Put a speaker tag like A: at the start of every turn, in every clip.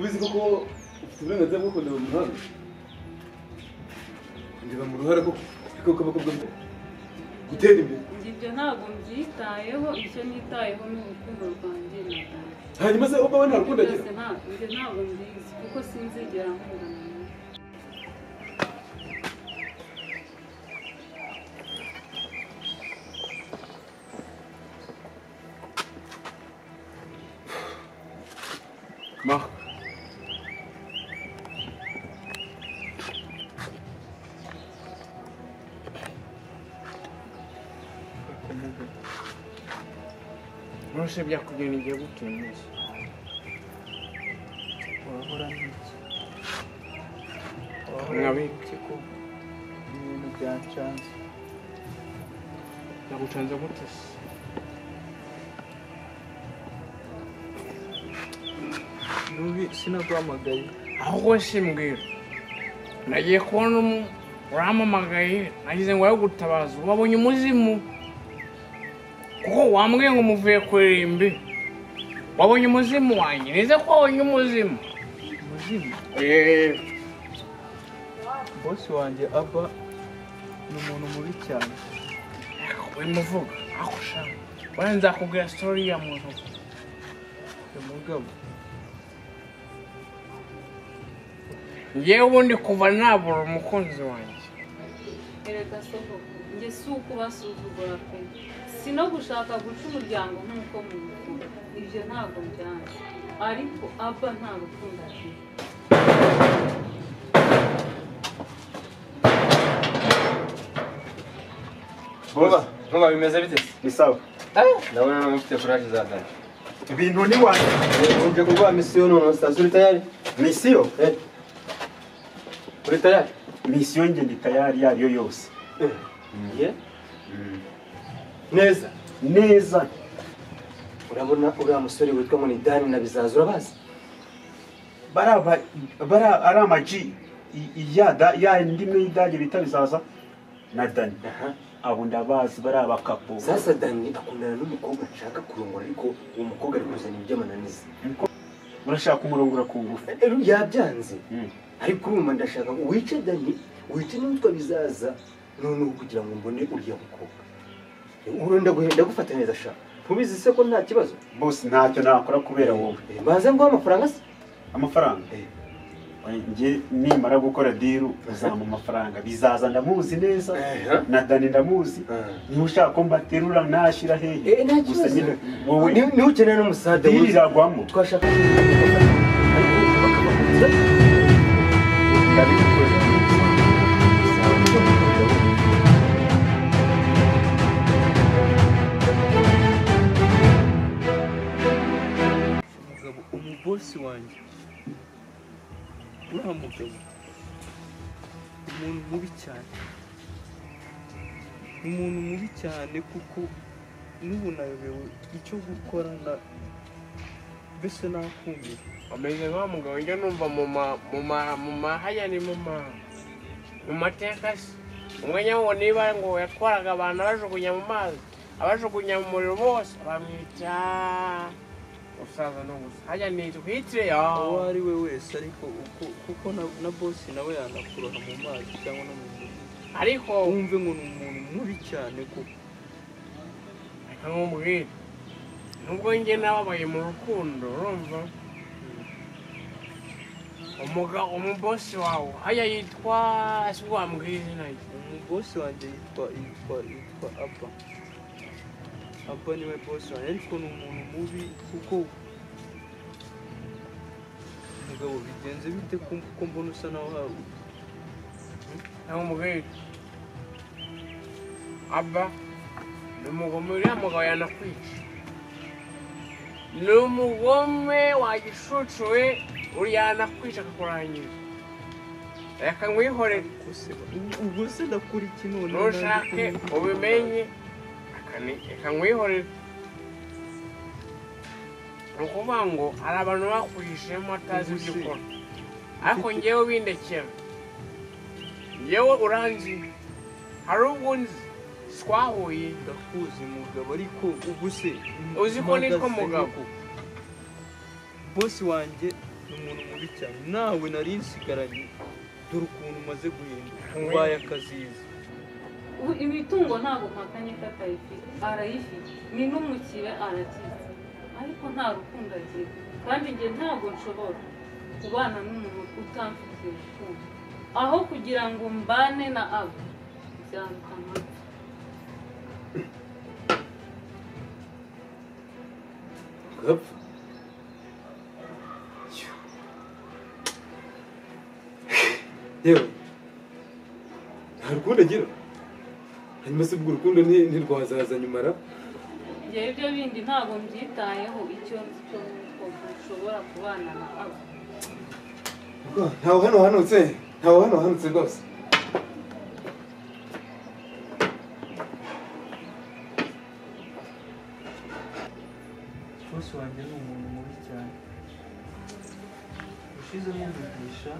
A: kubizi koko uburenganzira bwo kujya mu muhanda ngeza mu ruhare ko kabakobwa gutera imbere
B: ibyo ntabwo mbyitayeho icyo nitayeho ni urukundo rwanjye n'Dany
A: hanyuma se uba nta rukundo agira
B: ntabwo mbizi kuko sinzigera nkundana nawe
A: Mach.
C: Nose byakugenda igiye gutumiza. Urahora n'iki? Nkabiki ko ibintu byancanze. Nagucanze gute se? Nubi sinaguhamagaye. Ahubwo simbwira. Nagiye kubona uramamagaye, nagize ngo yagutabaza. Wabonye umuzimu. Kuko wambwiye ngo muvuye kuririmba. Wabonye umuzimu wanjye. Nize ko wabonye umuzimu. Umuzimu? Boss wanjye aba ni umuntu mubi cyane. Wimuvuga. Akushaka. Wenda nzakubwira story ya muntu. Umugabo. Ngewe ubundi kuva nabura umukunzi wanjye.
B: Erega Sogokuru, nge si ukubasuzugura pe. Si no gushaka guca umuryango nk'uko mubikora. Ibyo ntabwo byanze. Ariko aba nta rukundo afite.
D: Boba bimeze bite?
A: Ni sawa.
D: Ndabona mufite courage za Dany.
A: Ibintu ni wanjye.
D: Uje kuguha mission none station uri tayari?
A: Mission?
D: Uri tayari?
A: Mission nge ndi tayari yariyo yose.
D: Neza.
A: Neza.
D: Urabona uriya musore witwa ngo ni Dany na bizaza urabazi?
A: Bara ari amaji ya ndimi y'Idage bita bizaza na Dany. Abo ndabazi bari abakapo.
D: Sasa Dany akundana n'umukobwa nshaka kurongora ariko uwo mukobwa ari kuzana iby'amananiza.
A: Urashaka umurongora ku ngufu.
D: Yabyanze. Ariko urumva ndashaka wice Dany, wice n'umutwa bizaza none kugira ngo mbone uriya mukobwa. Urenda guhenda gufata neza sha. Ntubizi se ko nta kibazo?
A: Boss ntacyo nakora kubera wowe.
D: Baze ngo amafaranga se?
A: Amafaranga? Nge nimara gukora deal uzama amafaranga bizaza ndamuzi neza na Dany ndamuzi ni ushaka ko mbaterura nashira hehe
D: gusa nyine wowe ni ukeneye n'umusada
A: wiragwamo
D: twashaka
C: umubosi wanjye urahamugabo umuntu mubi cyane kuko n'ubu nayobewe icyo gukora na bese nakumira ameze nk'umugabo njya numva mu mahaya ni mu mateka se umwanya wo niba ngo yatwaraga abantu abajugunya mu mazi abajugunya mu muriro bose bamwita usaza no gusa hajya ni twitire
E: uwo ari we wese ariko kuko na boss nawe yanakuroha mu mazi cyangwa no mu muriro
C: ariko
E: wumve ngo ni umuntu mubi cyane kuko
C: nkamubwira nubwo njye nababaye mu rukundo urumva umubosi wawe hajya yitwa si wambwira izina rye
E: umubosi wanjye yitwa Aba niwe boss wanjye ariko ni umuntu mubi kuko mugabo bigenze bite ko mbona usa naho hawe
C: nkamubwira Aba ni umugome uriya mugabo yanakwica ni umugome wagishucuwe uriya yanakwica akakurangiza reka nkwihorere
E: ubwo se ndakora iki none
C: ntushake ubimenye reka nkwihorere ni ukuvuga ngo hari abantu bakwihishemo atazi ibyo ukora ariko ngewe bindekera ngewe uranzi hari ubwo nzi twahuye
E: ndakuzi mugabo ariko ubu se
C: uzi ko nitwa mugabo
E: boss wanjye ni umuntu mubi cyane nawe nari nsigaranye dore ukuntu umaze guhinduka ubaye akazizi
B: imitungo ntabwo mpakanye ko atayifite arayifite ni n'umukire arakize ariko nta rukundo agira kandi njye ntabwo nshobora kubana n'umuntu utamfitiye urukundo aho kugira ngo mbane na abo byaruta amapfa
F: gapfa yewe nta rukundo agira hanyuma se ubwo urukundo ntirwazaza nyumara
B: njyewe ibyo bindi ntabwo mbyitayeho icyo nzi cyo nuko ushobora kubana na abo
F: ntawe hano hanutse rwose
E: bose wanjye ni umuntu mubi cyane ushize mumvugisha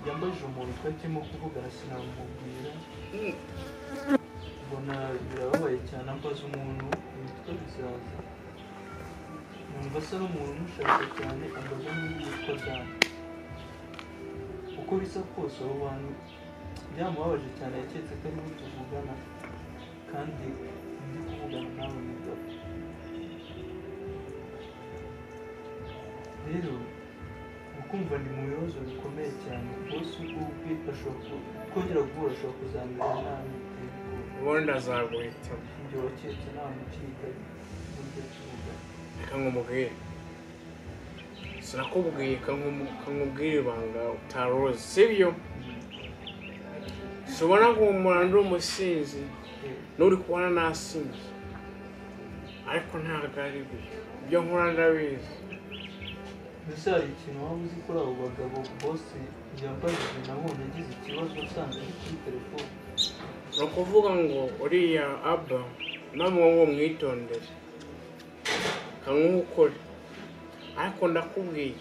E: yambajije umuntu twagiye kuvugana sinamubwira mbona birababaye cyane ambaza umuntu witwa bizaza numva asa n'umuntu umushaka cyane ambaza n'undi witwa Dany uko bisa kose abo bantu byamubabaje cyane yaketse ko aribo tuvugana kandi ndi kuvugana nawe mugabo rero ukumva ndi mu bibazo bikomeye cyane bose ubwe ashobora kongera guhura ashobora kuzamera nabi
C: ubundi azaguhita
E: ibyo waketse nta mukiga buryo tuvuga
C: reka nk'umubwire sinakubwiye kankubwire ibanga utaroze sibyo subona ko umuntu ndi umusinzi n'uri kubona nasinzi ariko ntabwo ari ibyo nkora ndabizi
E: mbese hari ikintu waba uzi kuri abo bagabo bose yambajije nabonye agize ikibazo usanze ari kuri telefone
C: ni ukuvuga ngo uriya aba namwe ngo mwitondere kamwukore ariko ndakubwiye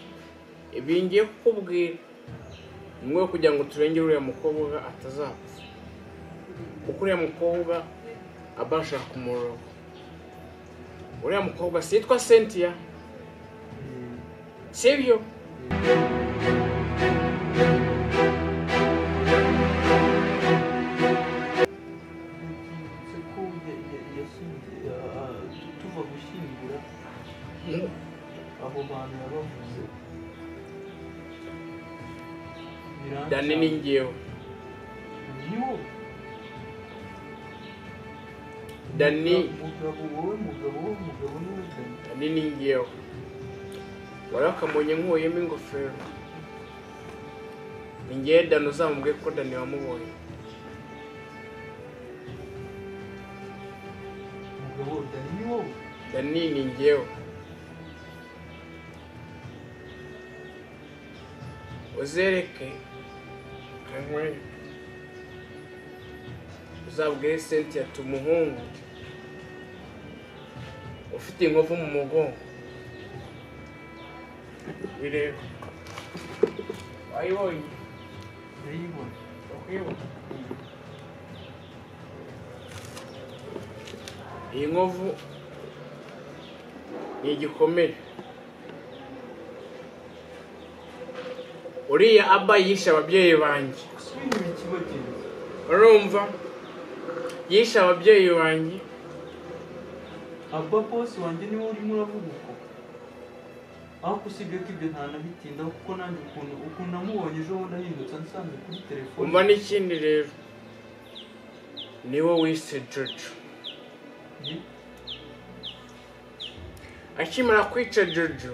C: ibi ngiye kukubwira nimwe kugira ngo turengere uriya mukobwa atazapfa kuko uriya mukobwa aba ashaka kumuroga uriya mukobwa sitwa Cyentia sibyo
E: tuva gushyingura abo bantu yabavuze
C: Dany ni njyewe Dany Dany ni njyewe warakamubonye nkuyemo ingofero ni njyewe Dany uzamubwiye ko Dany wamubonye Dany ni njyewe uzereke kankwe uzabwire Cyentia tumuhungu ufite inkovu mu mugongo bireba wayibonye
E: ndayibona
C: ukwibuka iyi nkovu ni igikomere uriya aba yishe ababyeyi banjye urumva yishe ababyeyi banjye
E: aba boss wanjye niwe urimo uravuga uko aho usibye ko ibyo ntanabitindaho kuko nanjye ukuntu namubonye ejo bundi ahindutse nsanze kuri telefone
C: umva n'ikindi rero niwe wise Jojo akimara kwica Jojo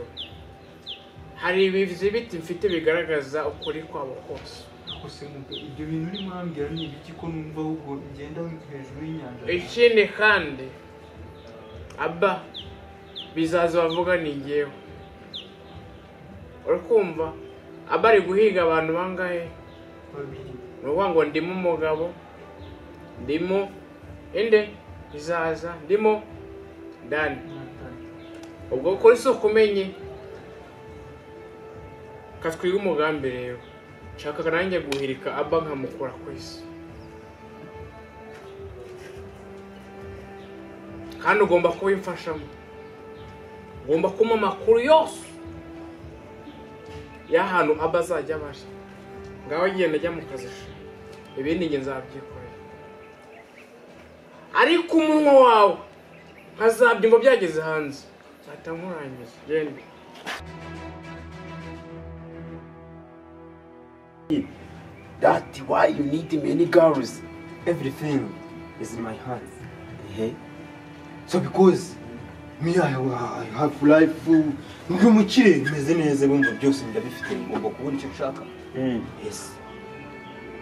C: hari ibiti mfite bigaragaza ukuri kwabo kose
E: ibyo bintu urimo urambwira ni ibiki ko numva ahubwo ngenda hejuru y'inyanja
C: ikindi kandi aba bizaza bavuga ni njyewe urakumva aba ari guhiga abantu bangahe
E: babiri
C: ni ukuvuga ngo ndimo umugabo ndimo inde bizaza ndimo Dany ubwo kuri si ukumenye katwiga umugambi rero nshaka nanjye guhirika aba nkamukura ku isi kandi ugomba kubimfashamo ugomba kuma amakuru yose y'ahantu aba azajya abasha ngaho genda ajya mu kazi ibindi nge nzabyikorera ariko umunwa wawe nkazabyumva byageze hanze nzahita nkurangiza genda.
A: That's why you need many girls.
D: Everything is in my hands. So because me I have life ndi umukire meze neza bumva byose ndabifite ngomba kubona icyo nshaka.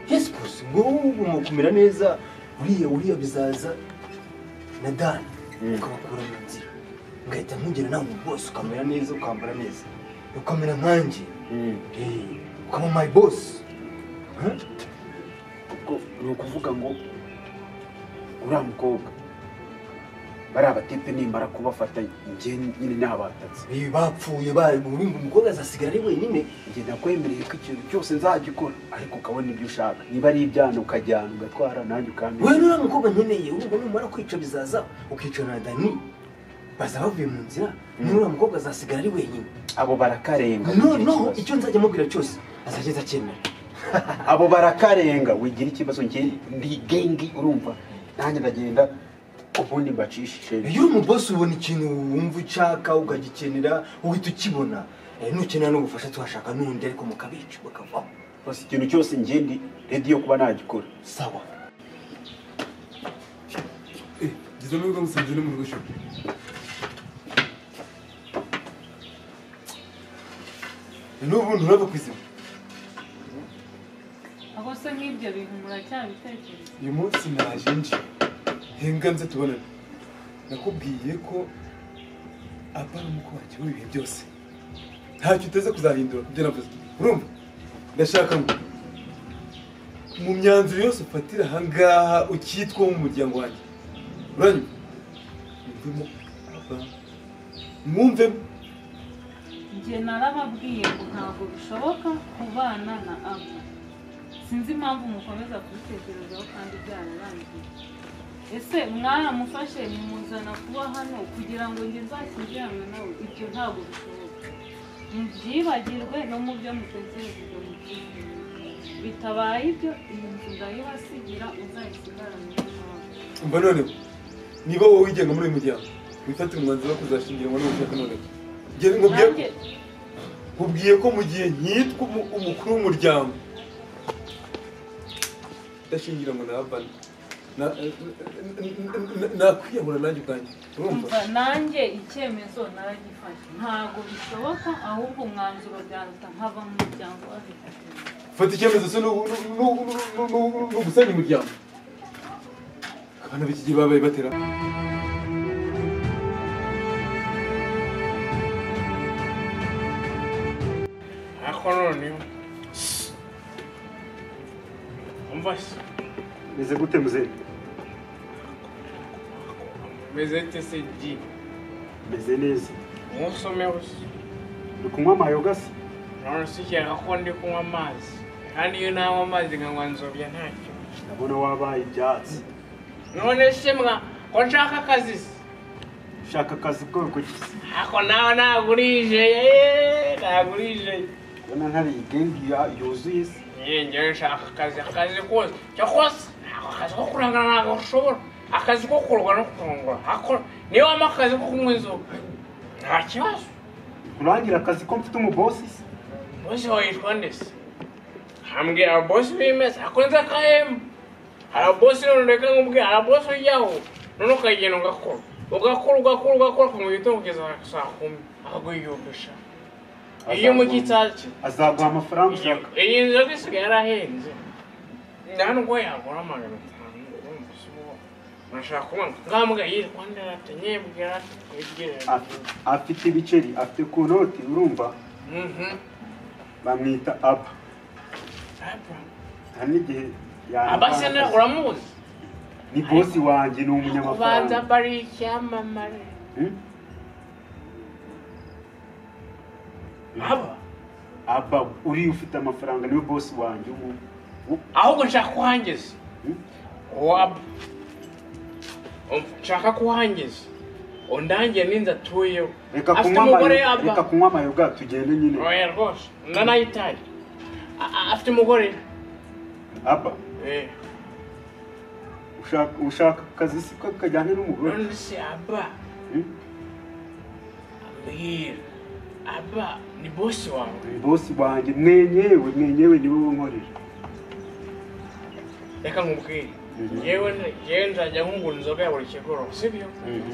D: Yes boss, ngo mukumira neza uriya bizaza na Dany ukabakura mu nzira ngahita nkugera nawe boss ukamera neza ukambara neza ukamera nkanje ukaba my boss.
A: Ni ukuvuga ngo uriya mukobwa bari abatipe nimara kubafata njye nyine n'abatatsi
D: bapfuye bari urumva umukobwa azasigara ari wenyine.
A: njye nakwemereye ko ikintu cyose nzagikora ariko ukabona ibyo ushaka niba ari ibyana ukajyana ugatwara nanjye ukamenya
D: wewe n'uriya mukobwa nkeneye urumva numara kwica bizaza ukica na Dany baza bavuye mu nzira n'uriya mukobwa azasigara ari wenyine.
A: abo barakarenga
D: no icyo nzajya mubwira cyose azageza akemera.
A: abo barakarenga wigira ikibazo njye ndi gengi urumva nanjye ndagenda ubundi mbacishije.
D: iyo mu boss ubona ikintu wumva ushaka ukagikenera uhita ukibona nukenera no gufasha tuhashaka n'undi ariko mukabica bakavaho
A: bose ikintu cyose njye ndi ready yo kuba nagikora.
D: sawa
F: gizo n'ubwo musanje no mu rugo. N'ubu nturava kwizima.
B: aho se nk'ibyo bintu muracyabitekereza?
F: Uyu munsi naje nje henga nze tubonane nakubwiye ko abana muko wagiye ibihe byose ntacyo uteze kuzahindura ibyo navuze urumva ndashaka ngo mu myanzuro yose ufatira ahangaha ukitwa mu muryango wanjye uranyuma mwumve
B: njye narababwiye ngo ntabwo bishoboka kubana na Aba. Sinzi impamvu mukomeza kubitekerezaho kandi byararangiye. Ese mwaramufashe nimuzana kuba hano kugira ngo njye nzashyingirane nawe? Ibyo ntabwo bishoboka. Mubyibagirwe no mu byo mutekereza ibyo mubyibagirwe. Bitabaye ibyo iyi nzu ndayibasigira uzayisigarane nawe.
F: umva noneho niba wowe wigenga muri uyu muryango wifatira umwanzuro wo kuzashyingiranwa n'ubushaka noneho nkubwiye ko mu gihe nkitwa umukuru w'umuryango ndashyingiranwa na Abana nakwiyahura nanjye ubwanjye
B: urumva nanjye icyemezo naragifashe ntabwo bishoboka ahubwo umwanzuro byaruta nkava mu muryango wabifashe.
F: fata icyemezo se n'ugusanya umuryango abana b'iki gihe babaye batera
C: ariko noneho umva se
A: meze gute muzehe?
C: meze tese ji
A: meze neza.
C: umusomeho se
A: uri kunywa amayoga se?
C: none se cyangwa ko ndi kunywa amazi kandi iyo nanywa amazi nkanywa nzobya ntacyo
A: ndabona wabaye ibyatsi.
C: none se mwa ko nshaka akazi se
A: ushaka akazi ko kugize
C: ako nawe nagurije
A: ubona ntari igengi yuzuye se.
C: njyewe nshaka akazi kose cyakose akazi ko kurangana ntabwo ushobora akazi ko kurwa no kurongora niba wampa akazi ko kunywa inzoga nta kibazo.
A: kurangira akazi ko mfite umubosi se?
C: bosi wawe yitwa nde se? hambwira bosi bimeze akunze akahemba hari bosi none reka nkubwira hari bosi ujyaho none ukagenda ugakora ku gitondo kugeza saa 10 akaguyogesha iyo mu gitsaki
A: azaguha amafaranga ushaka.
C: iyi nzoga isigaye yarahenze nta nubwo yagura 500. nashaka kunywa ngambwa yitwa nde ati nyebwira ati
A: afite ibiceri afite ku noti urumva bamwita Aba. hari n'igihe
C: Aba se uramuzi?
A: ni bosi wanjye ni umunyamafaranga.
C: Kubanza bari icyamamare.
A: Aba uri ufite amafaranga niwe bosi wanjye
C: ahubwo nshaka kuhangeza. Nshaka kuhangeza undangiye ninza tuyo
A: reka kunywa amayoga tugende nyine
C: oya rwose nanayitaye afite umugore
A: aba ushaka akazi si ko kajyanye n'umugore
C: none se aba ambwira aba ni bosi wawe
A: bosi wanjye mwenyewe niwe wonkorera
C: reka nkubwire yewe nzajya nkungura inzoga ya buri kigoro sibyo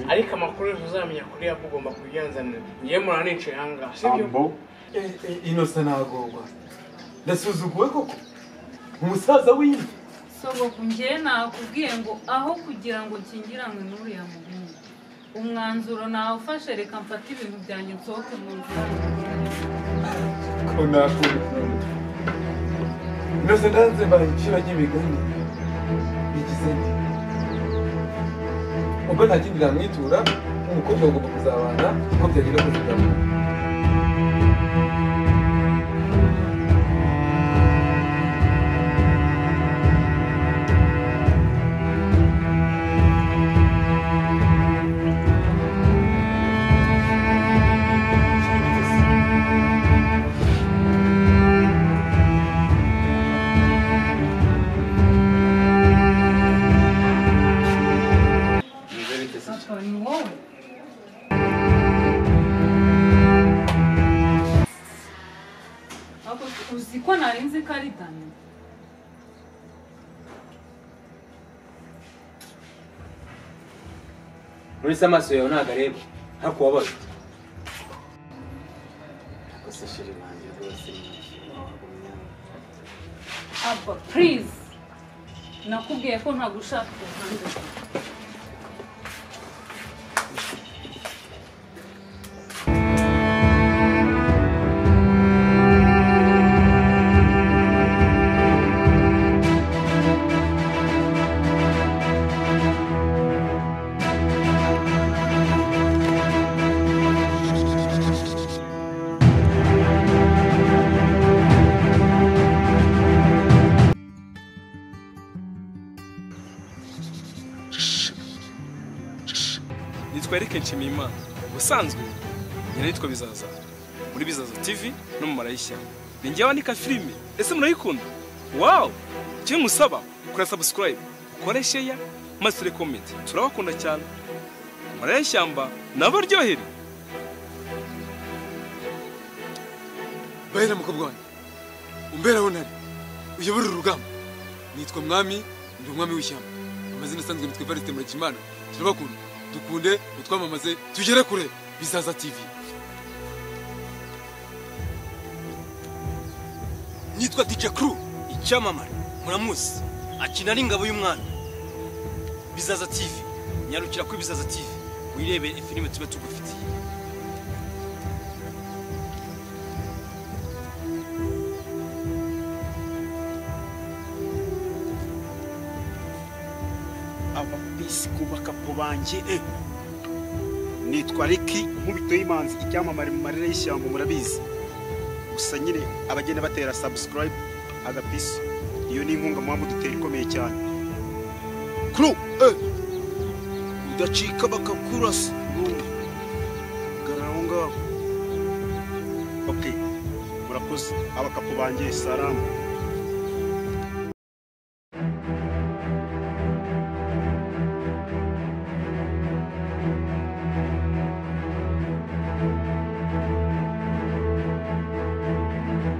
C: ariko amakuru yose uzamenya kuri abo ugomba kuyanzanira ngiye muranicaye ahangaha sibyo
F: inosa nagomba ndasuzuguwe koko umusaza w'indi
B: Sogokuru njye nakubwiye ngo aho kugira ngo nkingiranwe n'uriya muhungu umwanzuro nawufashe reka mfate ibintu byanjye nsohoke mu nzira
F: ko nakunda inosa ndanze barayicira ry'imigani bigize nde ubwo nta kindi namwitura umukobwa agomba kuzabana uko byagenda kuzigama
B: Uzicwa narinzi ko ari Dany
D: muri se amaso yawe ntabwo areba ntakubabaza gusa shiri banjye rwose
B: aba please nakubwiye ko ntagushaka kuhanga
G: Eric Nshimiyimana ubusanzwe nitwa bizaza muri bizaza TV no mu marayishya ninjye wandika filime ese murayikunda wow cyo musaba kuri subscribe ukore share maze comment turabakunda cyane marayishyamba nabaryohere
F: bahera mukobwa wanjye umberaho ntari uyobora urugamba nitwa mwami ndi umwami w'ishyamba amazina asanzwe nitwa Evariste Murekimana turabakunda dukunde utwamamaze tugere kure bizaza TV
H: nitwa DJ Crew icyamamare muramuzi akina ari ingabo y'umwana bizaza TV nyarukira kuri bizaza TV wirebe filime tube tugufitiye
A: ababisi kubaka banje nitwa Eric nkubito y'imanzi icyamamare mu marere y'ishyamba murabizi gusa nyine abagenda batera subscribe agapisi iyo ni inkunga muba mudutera ikomeye cyane Crew udacika bakakurasa garahonga okay murakoze abakapo banje salamu